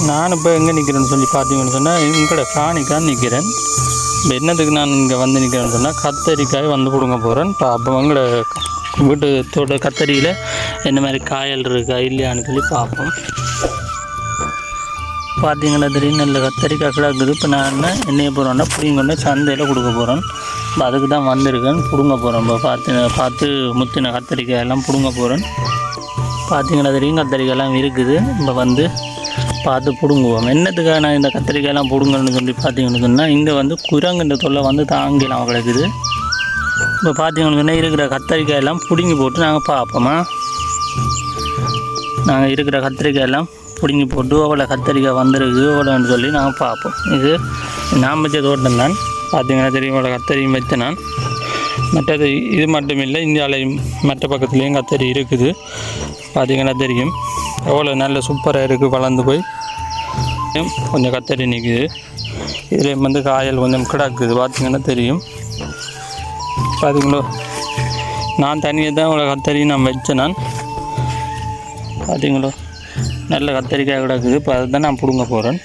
நான் இப்போ எங்கே நிற்கிறேன்னு சொல்லி பார்த்தீங்கன்னு சொன்னால் எங்கட காணிக்கான்னு நிற்கிறேன். இப்போ என்னத்துக்கு நான் இங்கே வந்து நிற்கிறேன்னு சொன்னால் கத்தரிக்காய் வந்து கொடுங்க போகிறேன். இப்போ அப்போ எங்களோட வீட்டு தோட்ட கத்தரியில் என்ன மாதிரி காயல் இருக்கா இல்லையான்னு சொல்லி பார்ப்போம். பார்த்தீங்கன்னா தெரியும் நல்ல கத்தரிக்காய் கிடக்குது. இப்போ நான் என்னைய போகிறோன்னா பிடிங்கொண்டு சந்தையில் கொடுக்க போகிறேன். இப்போ அதுக்கு தான் வந்திருக்கேன், பிடுங்க போகிறேன். இப்போ பார்த்து முத்தின கத்தரிக்காய் எல்லாம் பிடுங்க போகிறேன். பார்த்தீங்கன்னா தெரியும் கத்தரிக்காயெல்லாம் இருக்குது. இப்போ வந்து பார்த்து பிடுங்குவோம். என்னத்துக்காக நான் இந்த கத்திரிக்காயெல்லாம் பிடுங்கன்னு சொல்லி பார்த்தீங்கன்னு சொன்னால் இங்கே வந்து குரங்குன்ற தொல்லை வந்து தாங்கிலாம் கிடக்குது. இப்போ பார்த்தீங்கன்னு சொன்னால் இருக்கிற கத்திரிக்காயெல்லாம் பிடுங்கி போட்டு நாங்கள் பார்ப்போமா. நாங்கள் இருக்கிற கத்திரிக்காயெல்லாம் பிடுங்கி போட்டு அவ்வளோ கத்திரிக்காய் வந்துருக்கு அவ்வளோன்னு சொல்லி நாங்கள் பார்ப்போம். இது நான் வச்ச தோட்டம் தான். பார்த்தீங்கன்னா தெரியும் அவ்வளோ கத்தரியும் வச்சேன் நான். மற்றது இது மட்டும் இல்லை, இந்தியாவிலையும் மற்ற பக்கத்துலேயும் கத்தரி இருக்குது. பார்த்தீங்கன்னா தெரியும் எவ்வளோ நல்ல சூப்பராக இருக்குது. வளர்ந்து போய் கொஞ்சம் கத்தரி நிற்குது. இதில் வந்து காயல் கொஞ்சம் கிடக்குது. பார்த்தீங்கன்னா தெரியும். பார்த்தீங்களோ நான் தனியாக தான் இவ்வளோ கத்தரி நான் வச்சேன் நான். பார்த்தீங்களோ நல்ல கத்தரிக்காய் கிடக்குது. இப்போ அதை தான் நான் பிடுங்க போகிறேன்.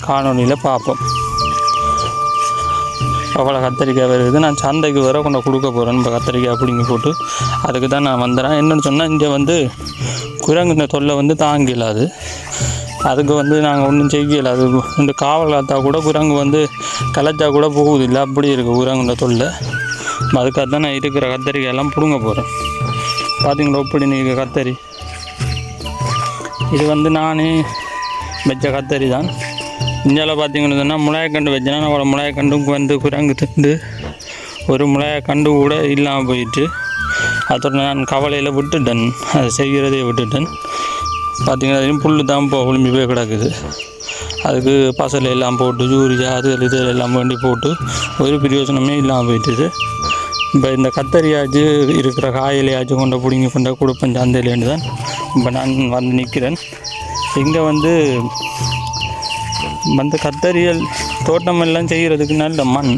காணொலியில் பார்ப்போம். அவ்வளோ கத்தரிக்காய் வருது. நான் சந்தைக்கு வர கொண்டு கொடுக்க போகிறேன். இப்போ கத்தரிக்காய் பிடிங்கி போட்டு அதுக்கு தான் நான் வந்துடுறேன். என்னென்னு சொன்னால் இங்கே வந்து குரங்குன தொல்லை வந்து தாங்கிலாது. அதுக்கு வந்து நாங்கள் ஒன்றும் செய்யலை. அது இந்த காவல் காத்தா கூட குரங்கு வந்து கலைச்சா கூட போகுது இல்லை, அப்படி இருக்குது குரங்குன தொல்லை. அதுக்காக தான் நான் இருக்கிற கத்தரிக்காய் எல்லாம் பிடுங்க போகிறேன். பார்த்தீங்களா இப்படி நீங்கள் கத்தரி இது வந்து நானே வச்ச கத்தரி தான். இந்தியாவில் பார்த்தீங்கன்னு சொன்னால் முளையக்கண்டு வச்சேன்னா அவ்வளோ முளையக்கண்டுக்கு வந்து குரங்கு திண்டு ஒரு முளையக்கண்டு கூட இல்லாமல் போயிட்டு அதோட நான் கவலையில் விட்டுட்டேன். அதை செய்கிறதே விட்டுட்டேன். பார்த்தீங்கன்னா புல் தான் இப்போ விளிம்பி போய் கிடக்குது. அதுக்கு பசலை எல்லாம் போட்டு யூரியா அது இது எல்லாம் வேண்டி போட்டு ஒரு பிரயோஜனமே இல்லாமல் போயிட்டுது. இப்போ இந்த கத்தரியாச்சு இருக்கிற காயிலையாச்சும் கொண்ட பிடிங்கி கொண்ட கொடுப்பேன் சந்தையிலேருந்து தான் இப்போ நான் வந்து நிற்கிறேன். இங்கே வந்து கத்தரியல் தோட்டம் எல்லாம் செய்கிறதுக்கு நல்ல மண்.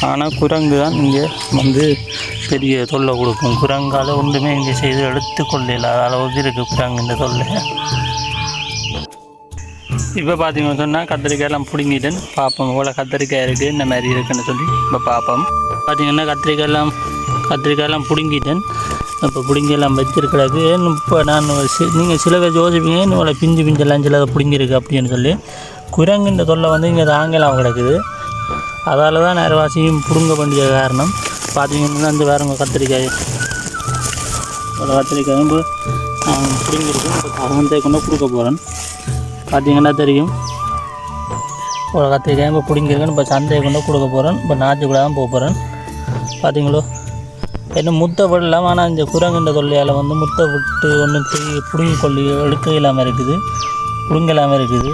ஆனால் குரங்கு தான் இங்கே வந்து பெரிய தொல்லை கொடுக்கும். குரங்கால் ஒன்றுமே இங்கே செய்து எடுத்துக்கொள்ளல அளவுக்கு இருக்குது குரங்கு இந்த தொல்லை. இப்போ பார்த்தீங்கன்னு சொன்னால் கத்திரிக்காயெல்லாம் பிடுங்கிட்டேன். பார்ப்போம் எவ்வளோ கத்திரிக்காய் இருக்குது இந்த மாதிரி இருக்குன்னு சொல்லி இப்போ பார்ப்போம். பார்த்தீங்கன்னா கத்திரிக்காயெல்லாம் பிடுங்கிட்டேன். இப்போ பிடுங்கியெல்லாம் வச்சுருக்கிறாக்கு. இப்போ நான் நீங்கள் சில பேர் யோசிப்பீங்க இவ்வளோ பிஞ்செல்லாம் சில பிடுங்கிருக்கு அப்படின்னு சொல்லி. குரங்கு இந்த தொல்லை வந்து இங்கே தாங்கலாம் கிடக்குது. அதால் தான் நேரவாசியும் பிடுங்க வேண்டிய காரணம். பார்த்தீங்கன்னா அந்த வேறுங்க கத்திரிக்காய் ஒரு கத்திரிக்காயும் இப்போ நான் பிடுங்கிருக்கேன். இப்போ கரகத்தை கொண்டு கொடுக்க போகிறேன். பார்த்தீங்கன்னா தெரியும் ஒரு கத்திரிக்காய் இப்போ பிடுங்கிருக்கேன். இப்போ சந்தையை கொண்டு கொடுக்க போகிறேன். இப்போ நாற்று கூட தான் போக போகிறேன். பார்த்தீங்களோ என்ன முட்டை விடலாம். ஆனால் இந்த குரங்குன்ற தொல்லையால் வந்து முட்டை விட்டு ஒன்றும் பிடுங்கி கொள்ளி எடுக்க இல்லாமல் இருக்குது, பிடுங்க இல்லாமல் இருக்குது.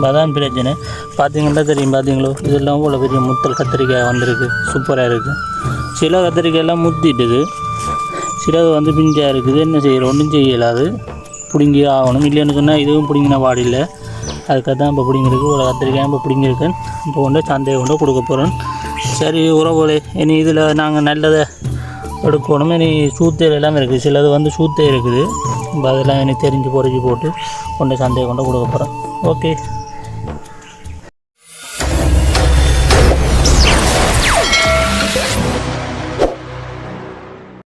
அதான் பிரச்சனை. பார்த்தீங்கன்னா தெரியும். பார்த்தீங்களோ இதெல்லாம் இவ்வளோ பெரிய முத்தல் கத்திரிக்காய் வந்திருக்கு. சூப்பராக இருக்குது. சில கத்திரிக்காயெல்லாம் முத்திட்டுது, சிலது வந்து பிஞ்சாக இருக்குது. என்ன செய்கிறோம், ஒன்றும் செய்யலாது, பிடுங்கி ஆகணும். இல்லைன்னு சொன்னால் இதுவும் பிடிங்கின வாடியில். அதுக்காக தான் இப்போ பிடிங்கிருக்கு. இவ்வளோ கத்திரிக்காய் இப்போ பிடிங்கிருக்கேன். இப்போ கொண்டு சந்தையை கொண்டு கொடுக்க போகிறேன். சரி உறவுகளே, இனி இதில் நாங்கள் நல்லதை எடுக்கணும். இனி சூத்தையில் எல்லாம் இருக்குது. சிலது வந்து சூத்தை இருக்குது. இப்போ அதெல்லாம் இனி தெரிஞ்சு பொறிச்சு போட்டு கொண்டு சந்தையை கொண்டு கொடுக்க போகிறோம். ஓகே.